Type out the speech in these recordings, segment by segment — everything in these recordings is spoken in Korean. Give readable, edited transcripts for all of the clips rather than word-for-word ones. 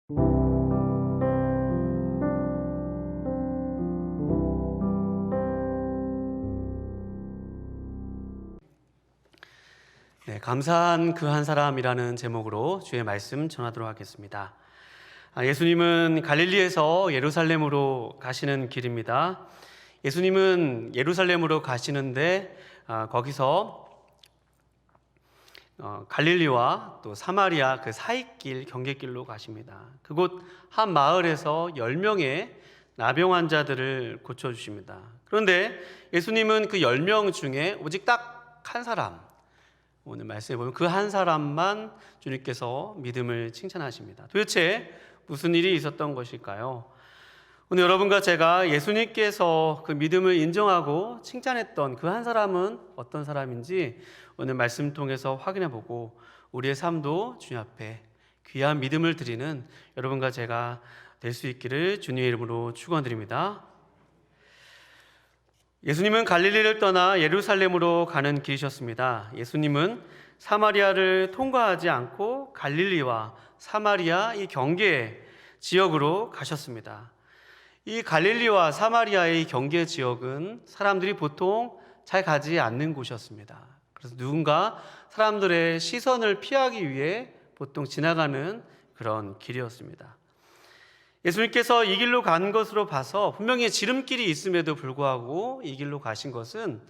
네, 감사한 그 한 사람이라는 제목으로 주의 말씀 전하도록 하겠습니다. 예수님은 갈릴리에서 예루살렘으로 가시는 길입니다. 예수님은 예루살렘으로 가시는데 거기서 갈릴리와 또 사마리아 그 사이길 경계길로 가십니다. 그곳 한 마을에서 10명의 나병 환자들을 고쳐주십니다. 그런데 예수님은 그 10명 중에 오직 딱 한 사람, 오늘 말씀에 보면 그 한 사람만 주님께서 믿음을 칭찬하십니다. 도대체 무슨 일이 있었던 것일까요? 오늘 여러분과 제가 예수님께서 그 믿음을 인정하고 칭찬했던 그 한 사람은 어떤 사람인지 오늘 말씀 통해서 확인해보고 우리의 삶도 주님 앞에 귀한 믿음을 드리는 여러분과 제가 될 수 있기를 주님의 이름으로 축원드립니다. 예수님은 갈릴리를 떠나 예루살렘으로 가는 길이셨습니다. 예수님은 사마리아를 통과하지 않고 갈릴리와 사마리아 이 경계 지역으로 가셨습니다. 이 갈릴리와 사마리아의 경계 지역은 사람들이 보통 잘 가지 않는 곳이었습니다. 그래서 누군가 사람들의 시선을 피하기 위해 보통 지나가는 그런 길이었습니다. 예수님께서 이 길로 간 것으로 봐서 분명히 지름길이 있음에도 불구하고 이 길로 가신 것은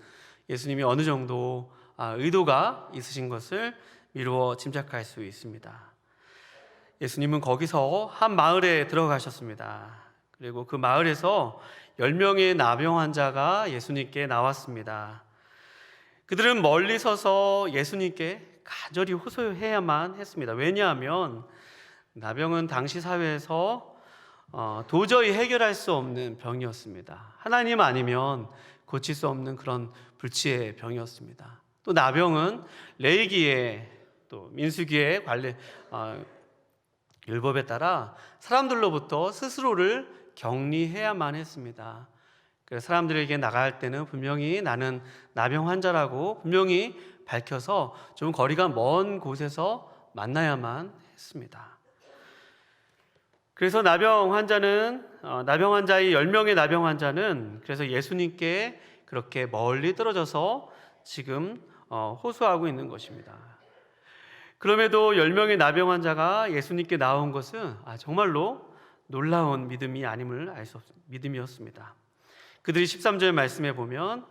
예수님이 어느 정도 의도가 있으신 것을 미루어 짐작할 수 있습니다. 예수님은 거기서 한 마을에 들어가셨습니다. 그리고 그 마을에서 10명의 나병 환자가 예수님께 나왔습니다. 그들은 멀리 서서 예수님께 간절히 호소해야만 했습니다. 왜냐하면 나병은 당시 사회에서 도저히 해결할 수 없는 병이었습니다. 하나님 아니면 고칠 수 없는 그런 불치의 병이었습니다. 또 나병은 레위기에 또 민수기의 관례 율법에 따라 사람들로부터 스스로를 격리해야만 했습니다. 그래서 사람들에게 나갈 때는 분명히 나는 나병 환자라고 분명히 밝혀서 좀 거리가 먼 곳에서 만나야만 했습니다. 그래서 나병 환자의 10명의 나병 환자는 그래서 예수님께 그렇게 멀리 떨어져서 지금 호소하고 있는 것입니다. 그럼에도 10명의 나병 환자가 예수님께 나온 것은 정말로 놀라운 믿음이 아님을 알 수 없습니다. 믿음이었습니다. 그들이 13절 말씀에 보면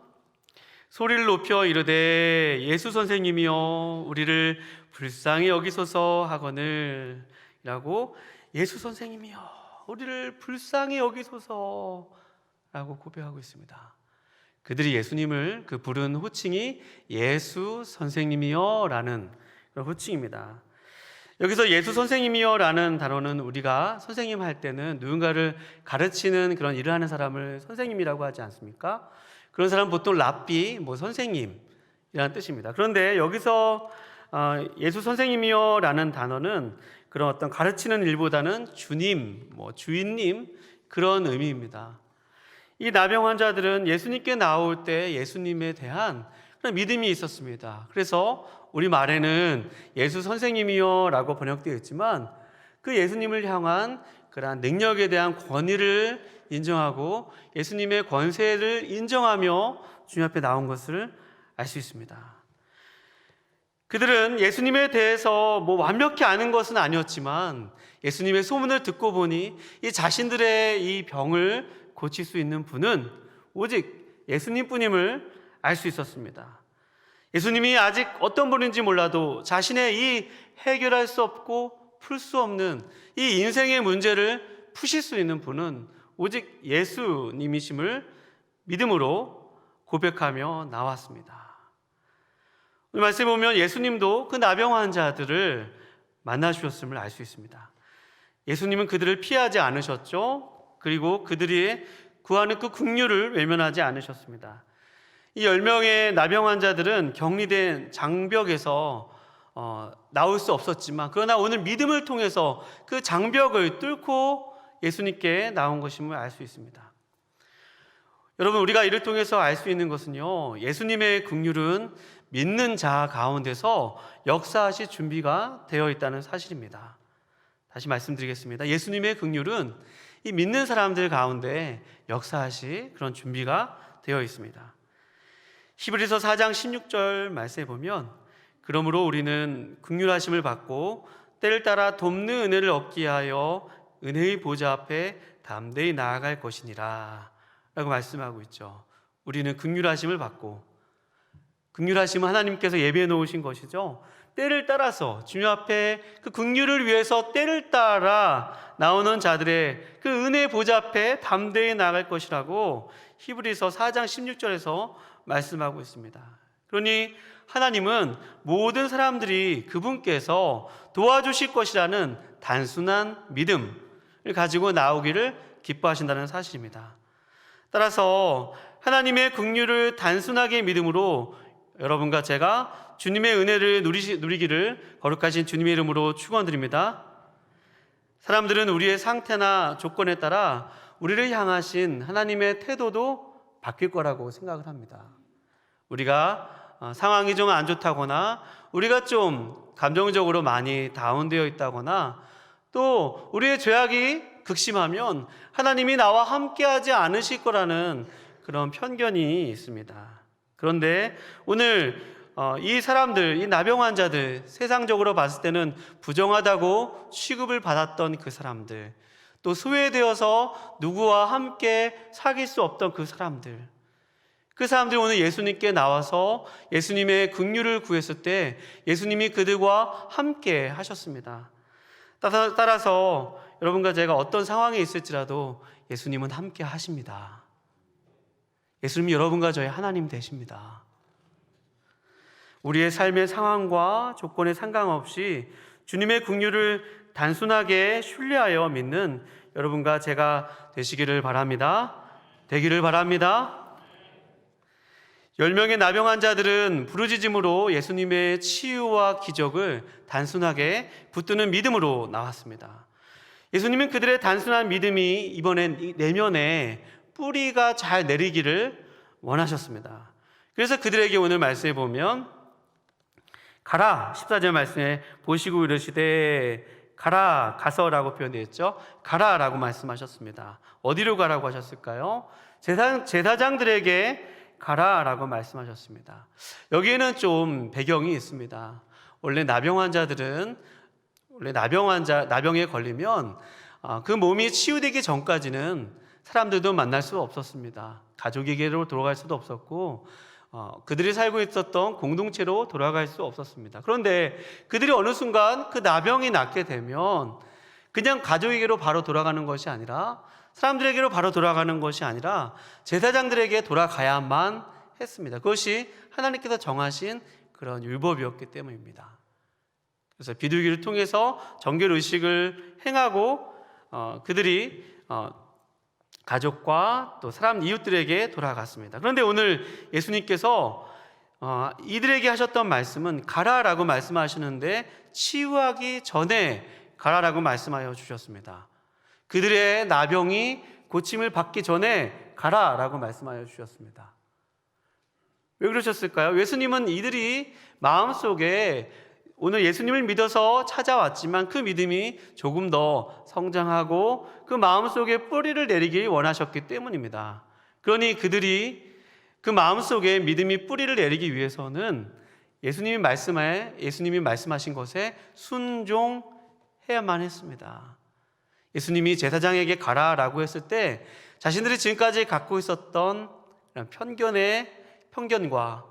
소리를 높여 이르되 예수 선생님이여 우리를 불쌍히 여기소서 하거늘 라고 예수 선생님이여 우리를 불쌍히 여기소서 라고 고백하고 있습니다. 그들이 예수님을 부른 호칭이 예수 선생님이여 라는 그런 호칭입니다. 여기서 예수 선생님이여 라는 단어는 우리가 선생님 할 때는 누군가를 가르치는 그런 일을 하는 사람을 선생님이라고 하지 않습니까? 그런 사람은 보통 랍비, 선생님이라는 뜻입니다. 그런데 여기서 예수 선생님이여 라는 단어는 그런 어떤 가르치는 일보다는 주님, 주인님 그런 의미입니다. 이 나병 환자들은 예수님께 나올 때 예수님에 대한 그런 믿음이 있었습니다. 그래서 우리 말에는 예수 선생님이여 라고 번역되어 있지만 그 예수님을 향한 그러한 능력에 대한 권위를 인정하고 예수님의 권세를 인정하며 주님 앞에 나온 것을 알 수 있습니다. 그들은 예수님에 대해서 완벽히 아는 것은 아니었지만 예수님의 소문을 듣고 보니 이 자신들의 이 병을 고칠 수 있는 분은 오직 예수님뿐임을 알 수 있었습니다. 예수님이 아직 어떤 분인지 몰라도 자신의 이 해결할 수 없고 풀 수 없는 이 인생의 문제를 푸실 수 있는 분은 오직 예수님이심을 믿음으로 고백하며 나왔습니다. 오늘 말씀에 보면 예수님도 그 나병 환자들을 만나주셨음을 알 수 있습니다. 예수님은 그들을 피하지 않으셨죠. 그리고 그들이 구하는 그 긍휼을 외면하지 않으셨습니다. 이 10명의 나병 환자들은 격리된 장벽에서 나올 수 없었지만 그러나 오늘 믿음을 통해서 그 장벽을 뚫고 예수님께 나온 것임을 알 수 있습니다. 여러분, 우리가 이를 통해서 알 수 있는 것은요, 예수님의 긍휼은 믿는 자 가운데서 역사하실 준비가 되어 있다는 사실입니다. 다시 말씀드리겠습니다. 예수님의 긍휼은 이 믿는 사람들 가운데 역사하실 그런 준비가 되어 있습니다. 히브리서 4장 16절 말씀에 보면 그러므로 우리는 긍휼하심을 받고 때를 따라 돕는 은혜를 얻기 위하여 은혜의 보좌 앞에 담대히 나아갈 것이니라 라고 말씀하고 있죠. 우리는 긍휼하심을 받고, 긍휼하심은 하나님께서 예비해 놓으신 것이죠. 때를 따라서 주님 앞에 그 긍휼을 위해서 때를 따라 나오는 자들의 그 은혜의 보좌 앞에 담대히 나아갈 것이라고 히브리서 4장 16절에서 말씀하고 있습니다. 그러니 하나님은 모든 사람들이 그분께서 도와주실 것이라는 단순한 믿음을 가지고 나오기를 기뻐하신다는 사실입니다. 따라서 하나님의 긍휼을 단순하게 믿음으로 여러분과 제가 주님의 은혜를 누리기를 거룩하신 주님의 이름으로 축원드립니다. 사람들은 우리의 상태나 조건에 따라 우리를 향하신 하나님의 태도도 바뀔 거라고 생각을 합니다. 우리가 상황이 좀 안 좋다거나 우리가 좀 감정적으로 많이 다운되어 있다거나 또 우리의 죄악이 극심하면 하나님이 나와 함께하지 않으실 거라는 그런 편견이 있습니다. 그런데 오늘 이 사람들, 이 나병 환자들, 세상적으로 봤을 때는 부정하다고 취급을 받았던 그 사람들, 또 소외되어서 누구와 함께 사귈 수 없던 그 사람들이 오늘 예수님께 나와서 예수님의 긍휼을 구했을 때 예수님이 그들과 함께 하셨습니다. 따라서 여러분과 제가 어떤 상황에 있을지라도 예수님은 함께 하십니다. 예수님이 여러분과 저의 하나님 되십니다. 우리의 삶의 상황과 조건에 상관없이 주님의 긍휼을 단순하게 신뢰하여 믿는 여러분과 제가 되시기를 바랍니다. 되기를 바랍니다. 10명의 나병 환자들은 부르짖음으로 예수님의 치유와 기적을 단순하게 붙드는 믿음으로 나왔습니다. 예수님은 그들의 단순한 믿음이 이번엔 내면에 뿌리가 잘 내리기를 원하셨습니다. 그래서 그들에게 오늘 말씀해 보면 가라, 14절 말씀에 보시고 이르시되 가라, 가서라고 표현되어 있죠. 가라라고 말씀하셨습니다. 어디로 가라고 하셨을까요? 제사장들에게 가라라고 말씀하셨습니다. 여기에는 좀 배경이 있습니다. 원래 나병에 걸리면 그 몸이 치유되기 전까지는 사람들도 만날 수 없었습니다. 가족에게로 돌아갈 수도 없었고 그들이 살고 있었던 공동체로 돌아갈 수 없었습니다. 그런데 그들이 어느 순간 그 나병이 낫게 되면 그냥 가족에게로 바로 돌아가는 것이 아니라 사람들에게로 바로 돌아가는 것이 아니라 제사장들에게 돌아가야만 했습니다. 그것이 하나님께서 정하신 그런 율법이었기 때문입니다. 그래서 비둘기를 통해서 정결 의식을 행하고 그들이 가족과 또 사람 이웃들에게 돌아갔습니다. 그런데 오늘 예수님께서 이들에게 하셨던 말씀은 가라라고 말씀하시는데 치유하기 전에 가라라고 말씀하여 주셨습니다. 그들의 나병이 고침을 받기 전에 가라라고 말씀하여 주셨습니다. 왜 그러셨을까요? 예수님은 이들이 마음속에 오늘 예수님을 믿어서 찾아왔지만 그 믿음이 조금 더 성장하고 그 마음속에 뿌리를 내리길 원하셨기 때문입니다. 그러니 그들이 그 마음속에 믿음이 뿌리를 내리기 위해서는 예수님이 말씀하신 것에 순종해야만 했습니다. 예수님이 제사장에게 가라라고 했을 때 자신들이 지금까지 갖고 있었던 편견과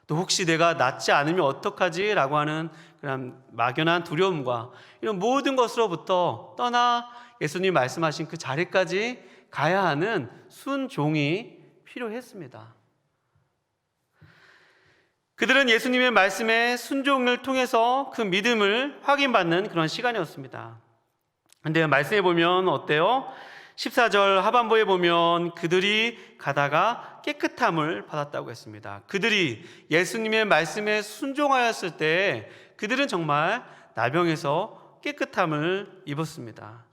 또 혹시 내가 낫지 않으면 어떡하지? 라고 하는 그런 막연한 두려움과 이런 모든 것으로부터 떠나 예수님 말씀하신 그 자리까지 가야 하는 순종이 필요했습니다. 그들은 예수님의 말씀에 순종을 통해서 그 믿음을 확인받는 그런 시간이었습니다. 근데 말씀해 보면 어때요? 14절 하반부에 보면 그들이 가다가 깨끗함을 받았다고 했습니다. 그들이 예수님의 말씀에 순종하였을 때 그들은 정말 나병에서 깨끗함을 입었습니다.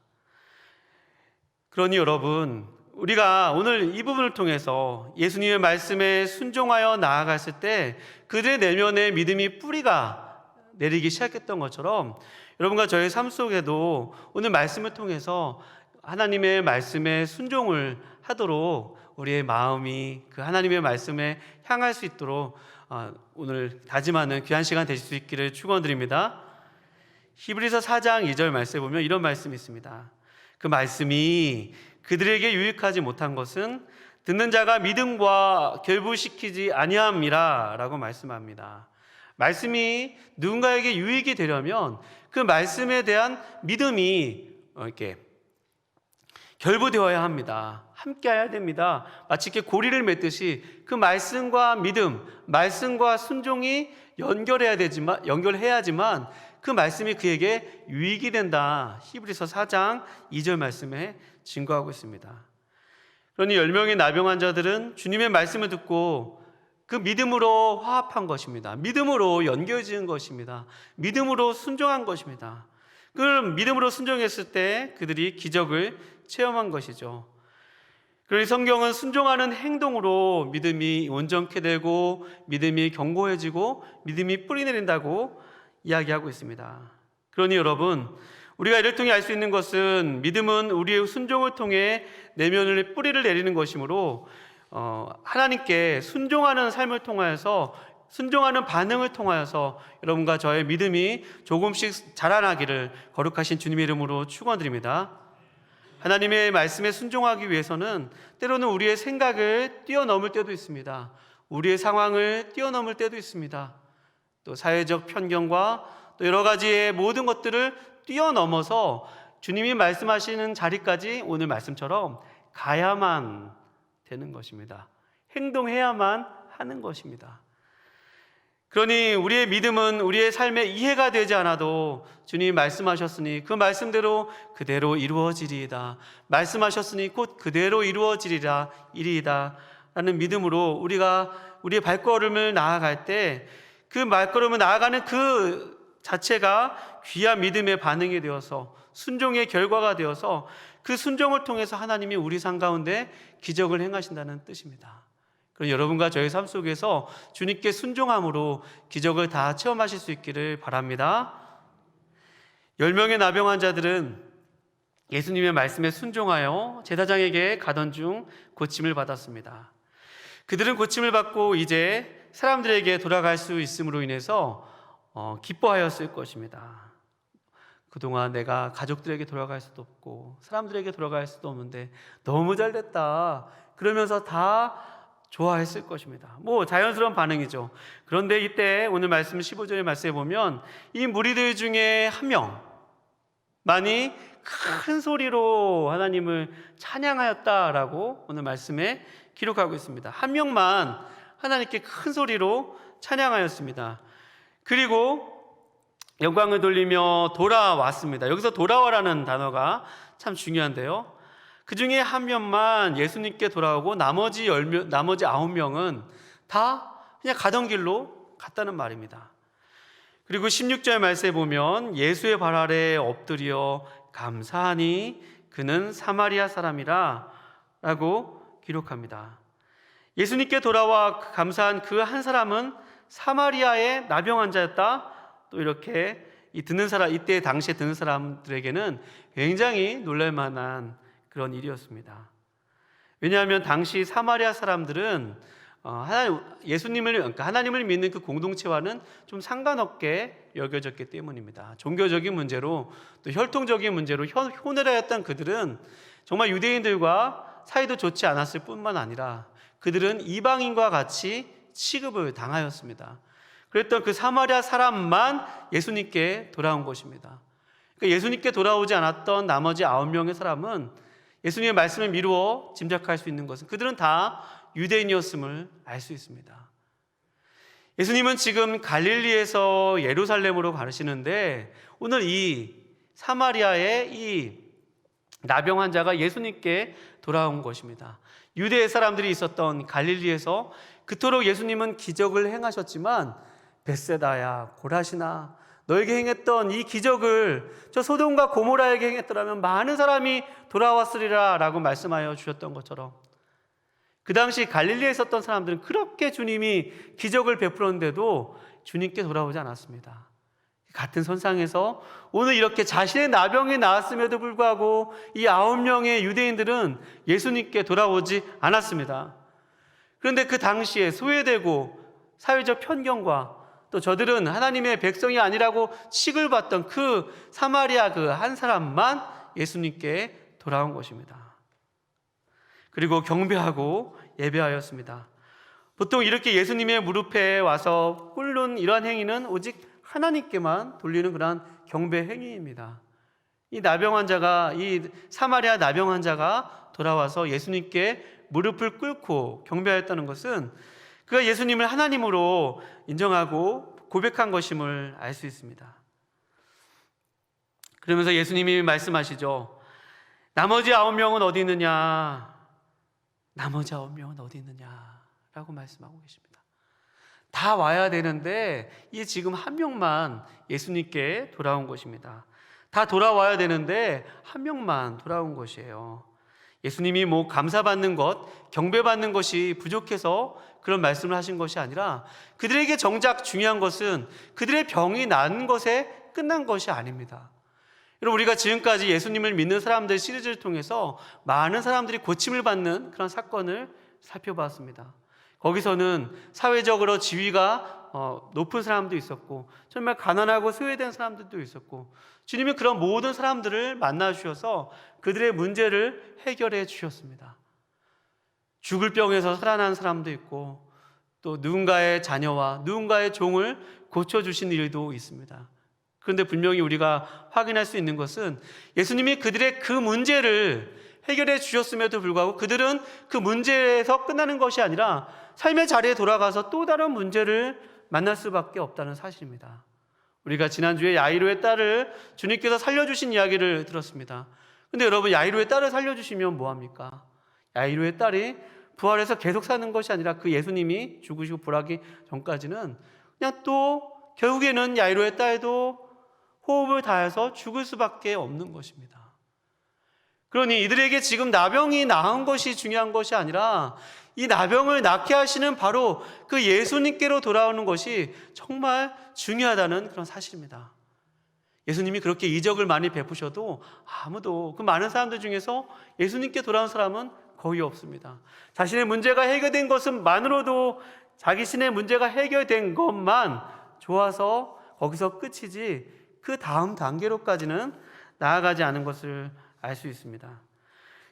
그러니 여러분, 우리가 오늘 이 부분을 통해서 예수님의 말씀에 순종하여 나아갔을 때 그들의 내면에 믿음이 뿌리가 내리기 시작했던 것처럼 여러분과 저의 삶 속에도 오늘 말씀을 통해서 하나님의 말씀에 순종을 하도록 우리의 마음이 그 하나님의 말씀에 향할 수 있도록 오늘 다짐하는 귀한 시간 되실 수 있기를 축원드립니다. 히브리서 4장 2절 말씀에 보면 이런 말씀이 있습니다. 그 말씀이 그들에게 유익하지 못한 것은 듣는 자가 믿음과 결부시키지 아니함이라 라고 말씀합니다. 말씀이 누군가에게 유익이 되려면 그 말씀에 대한 믿음이 이렇게 결부되어야 합니다. 함께 해야 됩니다. 마치 이렇게 고리를 맺듯이 그 말씀과 믿음, 말씀과 순종이 연결해야지만 그 말씀이 그에게 유익이 된다. 히브리서 4장 2절 말씀에 증거하고 있습니다. 그러니 10명의 나병 환자들은 주님의 말씀을 듣고 그 믿음으로 화합한 것입니다. 믿음으로 연결지은 것입니다. 믿음으로 순종한 것입니다. 그 믿음으로 순종했을 때 그들이 기적을 체험한 것이죠. 그러니 성경은 순종하는 행동으로 믿음이 온전케 되고 믿음이 견고해지고 믿음이 뿌리내린다고 이야기하고 있습니다. 그러니 여러분, 우리가 이를 통해 알 수 있는 것은 믿음은 우리의 순종을 통해 내면을 뿌리를 내리는 것이므로 하나님께 순종하는 삶을 통하여서, 순종하는 반응을 통하여서 여러분과 저의 믿음이 조금씩 자라나기를 거룩하신 주님의 이름으로 축원드립니다. 하나님의 말씀에 순종하기 위해서는 때로는 우리의 생각을 뛰어넘을 때도 있습니다. 우리의 상황을 뛰어넘을 때도 있습니다. 또 사회적 편견과 또 여러 가지의 모든 것들을 뛰어넘어서 주님이 말씀하시는 자리까지 오늘 말씀처럼 가야만 되는 것입니다. 행동해야만 하는 것입니다. 그러니 우리의 믿음은 우리의 삶에 이해가 되지 않아도 주님이 말씀하셨으니 그 말씀대로 그대로 이루어지리이다. 말씀하셨으니 곧 그대로 이루어지리라 이리이다 라는 믿음으로 우리가 우리의 발걸음을 나아갈 때 그 발걸음을 나아가는 그 자체가 귀한 믿음의 반응이 되어서 순종의 결과가 되어서 그 순종을 통해서 하나님이 우리 삶 가운데 기적을 행하신다는 뜻입니다. 그럼 여러분과 저의 삶 속에서 주님께 순종함으로 기적을 다 체험하실 수 있기를 바랍니다. 10명의 나병 환자들은 예수님의 말씀에 순종하여 제사장에게 가던 중 고침을 받았습니다. 그들은 고침을 받고 이제 사람들에게 돌아갈 수 있음으로 인해서 기뻐하였을 것입니다. 그동안 내가 가족들에게 돌아갈 수도 없고 사람들에게 돌아갈 수도 없는데 너무 잘됐다 그러면서 다 좋아했을 것입니다. 자연스러운 반응이죠. 그런데 이때 오늘 말씀 15절의 말씀에 보면 이 무리들 중에 한 명만이 큰 소리로 하나님을 찬양하였다라고 오늘 말씀에 기록하고 있습니다. 한 명만 하나님께 큰 소리로 찬양하였습니다. 그리고 영광을 돌리며 돌아왔습니다. 여기서 돌아와라는 단어가 참 중요한데요. 그 중에 한 명만 예수님께 돌아오고 나머지 9명은 다 그냥 가던 길로 갔다는 말입니다. 그리고 16절 말씀에 보면 예수의 발 아래 엎드려 감사하니 그는 사마리아 사람이라 라고 기록합니다. 예수님께 돌아와 감사한 그 한 사람은 사마리아의 나병 환자였다. 또 이렇게 이때 당시에 듣는 사람들에게는 굉장히 놀랄만한 그런 일이었습니다. 왜냐하면 당시 사마리아 사람들은 하나님을 믿는 그 공동체와는 좀 상관없게 여겨졌기 때문입니다. 종교적인 문제로 또 혈통적인 문제로 혼혈하였던 그들은 정말 유대인들과 사이도 좋지 않았을 뿐만 아니라 그들은 이방인과 같이 취급을 당하였습니다. 그랬던 그 사마리아 사람만 예수님께 돌아온 것입니다. 그러니까 예수님께 돌아오지 않았던 나머지 9명의 사람은 예수님의 말씀을 미루어 짐작할 수 있는 것은 그들은 다 유대인이었음을 알 수 있습니다. 예수님은 지금 갈릴리에서 예루살렘으로 가시는데 오늘 이 사마리아의 이 나병 환자가 예수님께 돌아온 것입니다. 유대 사람들이 있었던 갈릴리에서 그토록 예수님은 기적을 행하셨지만 벳세다야 고라시나 너에게 행했던 이 기적을 저 소돔과 고모라에게 행했더라면 많은 사람이 돌아왔으리라 라고 말씀하여 주셨던 것처럼 그 당시 갈릴리에 있었던 사람들은 그렇게 주님이 기적을 베풀었는데도 주님께 돌아오지 않았습니다. 같은 선상에서 오늘 이렇게 자신의 나병이 나았음에도 불구하고 이 9명의 유대인들은 예수님께 돌아오지 않았습니다. 그런데 그 당시에 소외되고 사회적 편견과 또 저들은 하나님의 백성이 아니라고 취급받던 그 사마리아 그 한 사람만 예수님께 돌아온 것입니다. 그리고 경배하고 예배하였습니다. 보통 이렇게 예수님의 무릎에 와서 꿇는 이러한 행위는 오직 하나님께만 돌리는 그러한 경배 행위입니다. 이 사마리아 나병 환자가 돌아와서 예수님께 무릎을 꿇고 경배하였다는 것은 그가 예수님을 하나님으로 인정하고 고백한 것임을 알 수 있습니다. 그러면서 예수님이 말씀하시죠. 나머지 9명은 어디 있느냐? 나머지 9명은 어디 있느냐? 라고 말씀하고 계십니다. 다 와야 되는데 이 지금 한 명만 예수님께 돌아온 것입니다. 다 돌아와야 되는데 한 명만 돌아온 것이에요. 예수님이 감사받는 것, 경배받는 것이 부족해서 그런 말씀을 하신 것이 아니라 그들에게 정작 중요한 것은 그들의 병이 난 것에 끝난 것이 아닙니다. 여러분, 우리가 지금까지 예수님을 믿는 사람들 시리즈를 통해서 많은 사람들이 고침을 받는 그런 사건을 살펴봤습니다. 거기서는 사회적으로 지위가 높은 사람도 있었고 정말 가난하고 소외된 사람들도 있었고 주님이 그런 모든 사람들을 만나 주셔서 그들의 문제를 해결해 주셨습니다. 죽을 병에서 살아난 사람도 있고 또 누군가의 자녀와 누군가의 종을 고쳐주신 일도 있습니다. 그런데 분명히 우리가 확인할 수 있는 것은 예수님이 그들의 그 문제를 해결해 주셨음에도 불구하고 그들은 그 문제에서 끝나는 것이 아니라 삶의 자리에 돌아가서 또 다른 문제를 만날 수밖에 없다는 사실입니다. 우리가 지난주에 야이로의 딸을 주님께서 살려주신 이야기를 들었습니다. 근데 여러분, 야이로의 딸을 살려주시면 뭐합니까? 야이로의 딸이 부활해서 계속 사는 것이 아니라 그 예수님이 죽으시고 부활하기 전까지는 그냥 또 결국에는 야이로의 딸도 호흡을 다해서 죽을 수밖에 없는 것입니다. 그러니 이들에게 지금 나병이 나은 것이 중요한 것이 아니라 이 나병을 낫게 하시는 바로 그 예수님께로 돌아오는 것이 정말 중요하다는 그런 사실입니다. 예수님이 그렇게 이적을 많이 베푸셔도 아무도, 그 많은 사람들 중에서 예수님께 돌아온 사람은 거의 없습니다. 자신의 문제가 해결된 것만으로도 자기 신의 문제가 해결된 것만 좋아서 거기서 끝이지 그 다음 단계로까지는 나아가지 않은 것을 알 수 있습니다.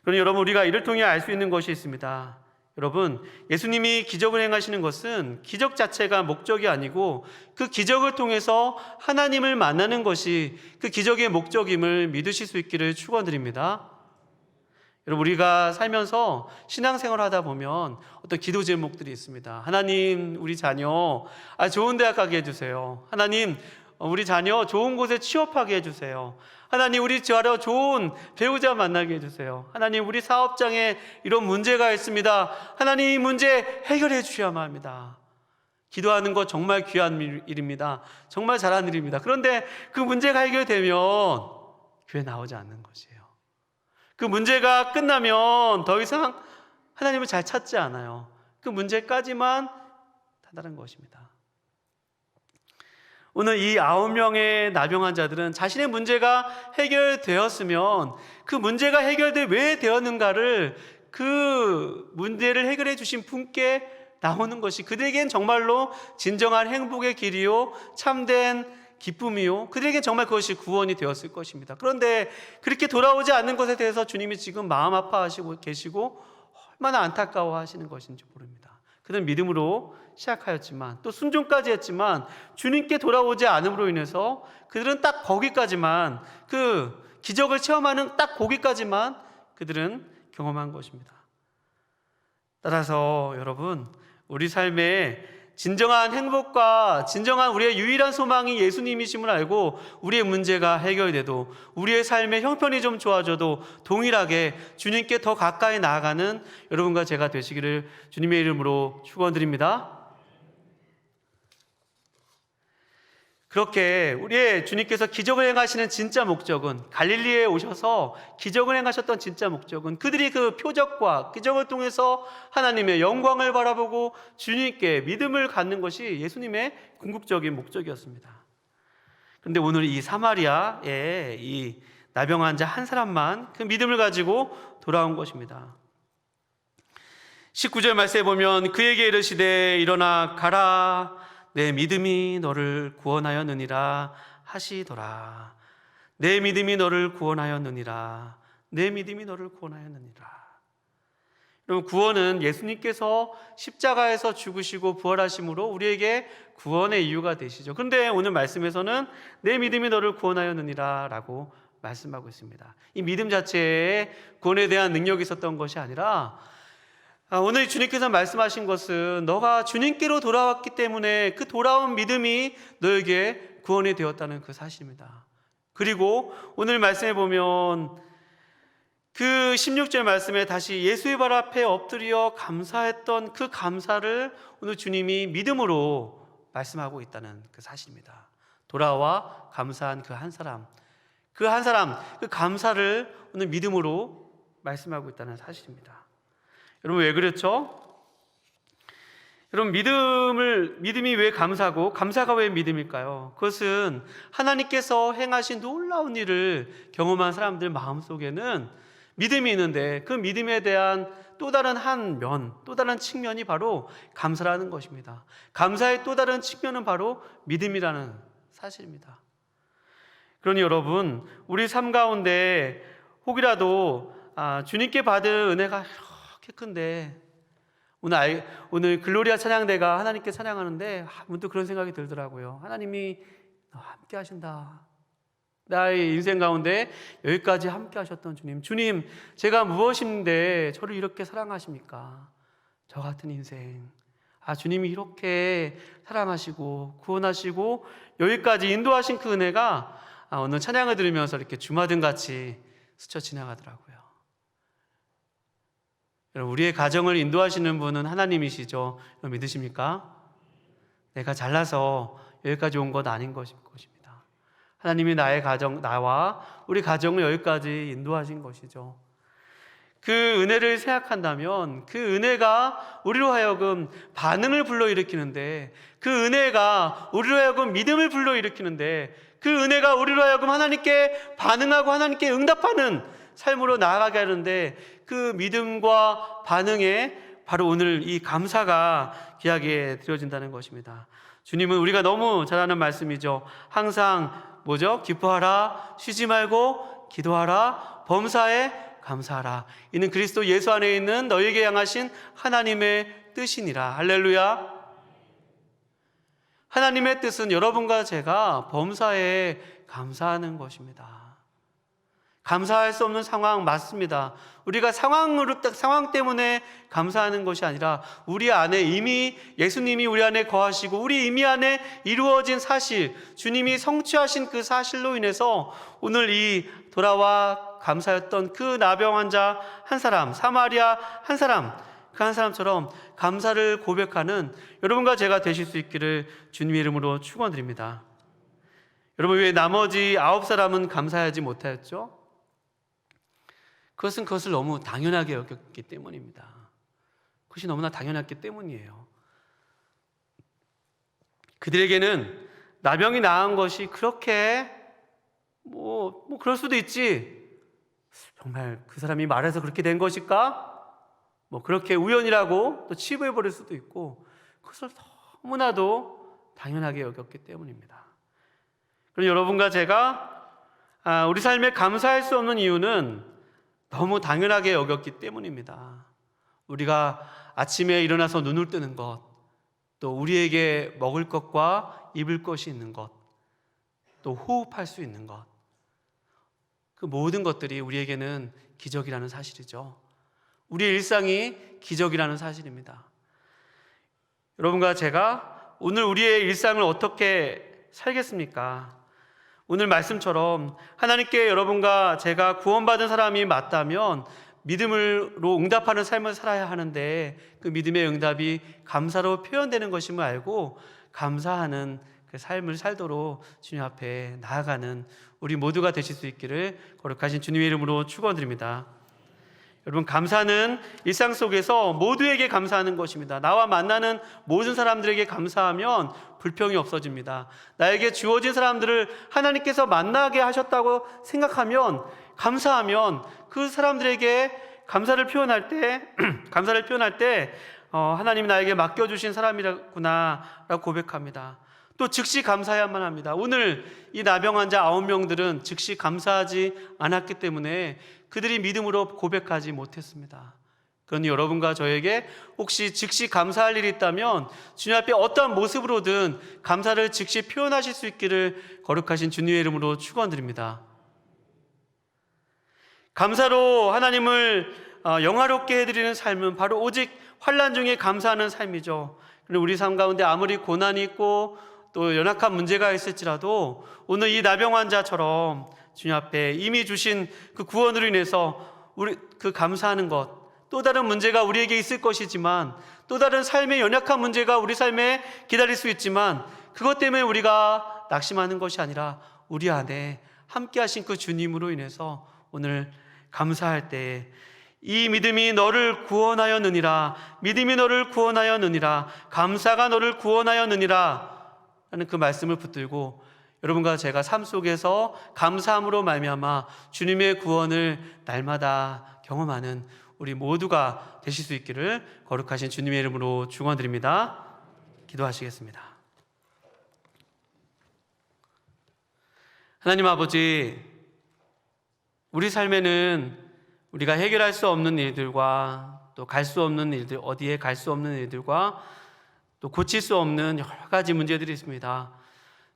그러니 여러분, 우리가 이를 통해 알 수 있는 것이 있습니다. 여러분, 예수님이 기적을 행하시는 것은 기적 자체가 목적이 아니고 그 기적을 통해서 하나님을 만나는 것이 그 기적의 목적임을 믿으실 수 있기를 축원드립니다. 여러분, 우리가 살면서 신앙생활을 하다 보면 어떤 기도 제목들이 있습니다. 하나님, 우리 자녀 좋은 대학 가게 해주세요. 하나님, 우리 자녀 좋은 곳에 취업하게 해주세요. 하나님, 우리 자녀 좋은 배우자 만나게 해주세요. 하나님, 우리 사업장에 이런 문제가 있습니다. 하나님, 이 문제 해결해 주셔야만 합니다. 기도하는 것 정말 귀한 일입니다. 정말 잘하는 일입니다. 그런데 그 문제가 해결되면 교회 나오지 않는 것이에요. 그 문제가 끝나면 더 이상 하나님을 잘 찾지 않아요. 그 문제까지만 다다른 것입니다. 오늘 이 9명의 나병 환자들은 자신의 문제가 해결되었으면 그 문제가 해결돼 왜 되었는가를 그 문제를 해결해 주신 분께 나오는 것이 그들에겐 정말로 진정한 행복의 길이요 참된 기쁨이요 그들에겐 정말 그것이 구원이 되었을 것입니다. 그런데 그렇게 돌아오지 않는 것에 대해서 주님이 지금 마음 아파하시고 계시고 얼마나 안타까워하시는 것인지 모릅니다. 그들은 믿음으로 시작하였지만 또 순종까지 했지만 주님께 돌아오지 않음으로 인해서 그들은 딱 거기까지만, 그 기적을 체험하는 딱 거기까지만 그들은 경험한 것입니다. 따라서 여러분, 우리 삶에 진정한 행복과 진정한 우리의 유일한 소망이 예수님이심을 알고 우리의 문제가 해결돼도 우리의 삶의 형편이 좀 좋아져도 동일하게 주님께 더 가까이 나아가는 여러분과 제가 되시기를 주님의 이름으로 축원드립니다. 그렇게 우리의 주님께서 기적을 행하시는 진짜 목적은, 갈릴리에 오셔서 기적을 행하셨던 진짜 목적은 그들이 그 표적과 기적을 통해서 하나님의 영광을 바라보고 주님께 믿음을 갖는 것이 예수님의 궁극적인 목적이었습니다. 그런데 오늘 이 사마리아의 이 나병 환자 한 사람만 그 믿음을 가지고 돌아온 것입니다. 19절 말씀에 보면 그에게 이르시되 일어나 가라 내 믿음이 너를 구원하였느니라 하시더라. 내 믿음이 너를 구원하였느니라. 내 믿음이 너를 구원하였느니라. 여러분, 구원은 예수님께서 십자가에서 죽으시고 부활하심으로 우리에게 구원의 이유가 되시죠. 그런데 오늘 말씀에서는 내 믿음이 너를 구원하였느니라 라고 말씀하고 있습니다. 이 믿음 자체에 구원에 대한 능력이 있었던 것이 아니라 오늘 주님께서 말씀하신 것은 너가 주님께로 돌아왔기 때문에 그 돌아온 믿음이 너에게 구원이 되었다는 그 사실입니다. 그리고 오늘 말씀에 보면 그 16절 말씀에 다시 예수의 발 앞에 엎드려 감사했던 그 감사를 오늘 주님이 믿음으로 말씀하고 있다는 그 사실입니다. 돌아와 감사한 그 한 사람, 그 감사를 오늘 믿음으로 말씀하고 있다는 사실입니다. 여러분, 왜 그렇죠? 여러분, 믿음이 왜 감사고 감사가 왜 믿음일까요? 그것은 하나님께서 행하신 놀라운 일을 경험한 사람들 마음속에는 믿음이 있는데 그 믿음에 대한 또 다른 한 면, 또 다른 측면이 바로 감사라는 것입니다. 감사의 또 다른 측면은 바로 믿음이라는 사실입니다. 그러니 여러분, 우리 삶 가운데 혹이라도 주님께 받은 은혜가 이렇게 큰데 오늘 글로리아 찬양대가 하나님께 찬양하는데 문득 그런 생각이 들더라고요. 하나님이 함께 하신다. 나의 인생 가운데 여기까지 함께 하셨던 주님, 제가 무엇인데 저를 이렇게 사랑하십니까? 저 같은 인생, 주님이 이렇게 사랑하시고 구원하시고 여기까지 인도하신 그 은혜가 오늘 찬양을 들으면서 이렇게 주마등같이 스쳐 지나가더라고요. 여러분, 우리의 가정을 인도하시는 분은 하나님이시죠. 여러분, 믿으십니까? 내가 잘나서 여기까지 온 것 아닌 것입니다. 하나님이 나와 우리 가정을 여기까지 인도하신 것이죠. 그 은혜를 생각한다면 그 은혜가 우리로 하여금 반응을 불러일으키는데, 그 은혜가 우리로 하여금 믿음을 불러일으키는데, 그 은혜가 우리로 하여금 하나님께 반응하고 하나님께 응답하는 삶으로 나아가게 하는데, 그 믿음과 반응에 바로 오늘 이 감사가 귀하게 드려진다는 것입니다. 주님은 우리가 너무 잘 아는 말씀이죠. 항상 기뻐하라, 쉬지 말고 기도하라, 범사에 감사하라. 이는 그리스도 예수 안에 있는 너에게 향하신 하나님의 뜻이니라. 할렐루야. 하나님의 뜻은 여러분과 제가 범사에 감사하는 것입니다. 감사할 수 없는 상황 맞습니다. 우리가 상황 때문에 감사하는 것이 아니라 우리 안에 이미 예수님이 우리 안에 거하시고 우리 이미 안에 이루어진 사실, 주님이 성취하신 그 사실로 인해서 오늘 이 돌아와 감사했던 그 나병 환자 한 사람, 사마리아 한 사람, 그 한 사람처럼 감사를 고백하는 여러분과 제가 되실 수 있기를 주님의 이름으로 축원드립니다. 여러분, 왜 나머지 9사람은 감사하지 못하였죠? 그것을 너무 당연하게 여겼기 때문입니다. 그것이 너무나 당연했기 때문이에요. 그들에게는 나병이 나은 것이 그렇게 그럴 수도 있지, 정말 그 사람이 말해서 그렇게 된 것일까? 그렇게 우연이라고 또 치부해버릴 수도 있고, 그것을 너무나도 당연하게 여겼기 때문입니다. 그럼 여러분과 제가 우리 삶에 감사할 수 없는 이유는 너무 당연하게 여겼기 때문입니다. 우리가 아침에 일어나서 눈을 뜨는 것, 또 우리에게 먹을 것과 입을 것이 있는 것, 또 호흡할 수 있는 것, 그 모든 것들이 우리에게는 기적이라는 사실이죠. 우리의 일상이 기적이라는 사실입니다. 여러분과 제가 오늘 우리의 일상을 어떻게 살겠습니까? 오늘 말씀처럼 하나님께 여러분과 제가 구원받은 사람이 맞다면 믿음으로 응답하는 삶을 살아야 하는데, 그 믿음의 응답이 감사로 표현되는 것임을 알고 감사하는 그 삶을 살도록 주님 앞에 나아가는 우리 모두가 되실 수 있기를 거룩하신 주님의 이름으로 축원드립니다. 여러분, 감사는 일상 속에서 모두에게 감사하는 것입니다. 나와 만나는 모든 사람들에게 감사하면 불평이 없어집니다. 나에게 주어진 사람들을 하나님께서 만나게 하셨다고 생각하면, 감사하면 그 사람들에게 감사를 표현할 때 하나님이 나에게 맡겨주신 사람이구나라고 고백합니다. 또 즉시 감사해야만 합니다. 오늘 이 나병 환자 9명들은 즉시 감사하지 않았기 때문에 그들이 믿음으로 고백하지 못했습니다. 그러니 여러분과 저에게 혹시 즉시 감사할 일이 있다면 주님 앞에 어떠한 모습으로든 감사를 즉시 표현하실 수 있기를 거룩하신 주님의 이름으로 축원드립니다. 감사로 하나님을 영화롭게 해드리는 삶은 바로 오직 환난 중에 감사하는 삶이죠. 그리고 우리 삶 가운데 아무리 고난이 있고 또 연약한 문제가 있을지라도 오늘 이 나병 환자처럼 주님 앞에 이미 주신 그 구원으로 인해서 우리 그 감사하는 것, 또 다른 문제가 우리에게 있을 것이지만, 또 다른 삶의 연약한 문제가 우리 삶에 기다릴 수 있지만, 그것 때문에 우리가 낙심하는 것이 아니라 우리 안에 함께 하신 그 주님으로 인해서 오늘 감사할 때 이 믿음이 너를 구원하였느니라, 믿음이 너를 구원하였느니라, 감사가 너를 구원하였느니라 라는 그 말씀을 붙들고 여러분과 제가 삶 속에서 감사함으로 말미암아 주님의 구원을 날마다 경험하는 우리 모두가 되실 수 있기를 거룩하신 주님의 이름으로 축원드립니다. 기도하시겠습니다. 하나님 아버지, 우리 삶에는 우리가 해결할 수 없는 일들과 또 갈 수 없는 일들, 어디에 갈 수 없는 일들과 또 고칠 수 없는 여러 가지 문제들이 있습니다.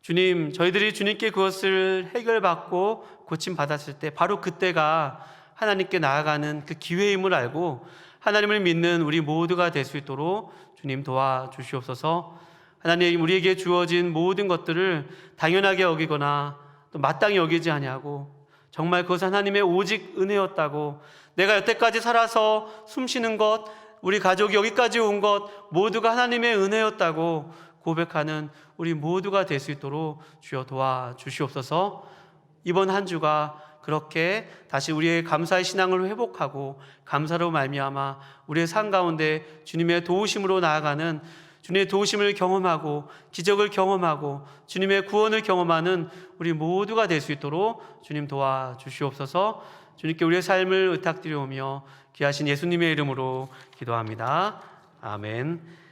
주님, 저희들이 주님께 그것을 해결받고 고침받았을 때 바로 그때가 하나님께 나아가는 그 기회임을 알고 하나님을 믿는 우리 모두가 될 수 있도록 주님 도와주시옵소서. 하나님, 우리에게 주어진 모든 것들을 당연하게 여기거나 또 마땅히 여기지 아니하고 정말 그것은 하나님의 오직 은혜였다고, 내가 여태까지 살아서 숨쉬는 것, 우리 가족이 여기까지 온 것 모두가 하나님의 은혜였다고 고백하는 우리 모두가 될 수 있도록 주여 도와주시옵소서. 이번 한 주가 그렇게 다시 우리의 감사의 신앙을 회복하고 감사로 말미암아 우리의 삶 가운데 주님의 도우심으로 나아가는, 주님의 도우심을 경험하고 기적을 경험하고 주님의 구원을 경험하는 우리 모두가 될 수 있도록 주님 도와주시옵소서. 주님께 우리의 삶을 의탁드리오며 귀하신 예수님의 이름으로 기도합니다. 아멘.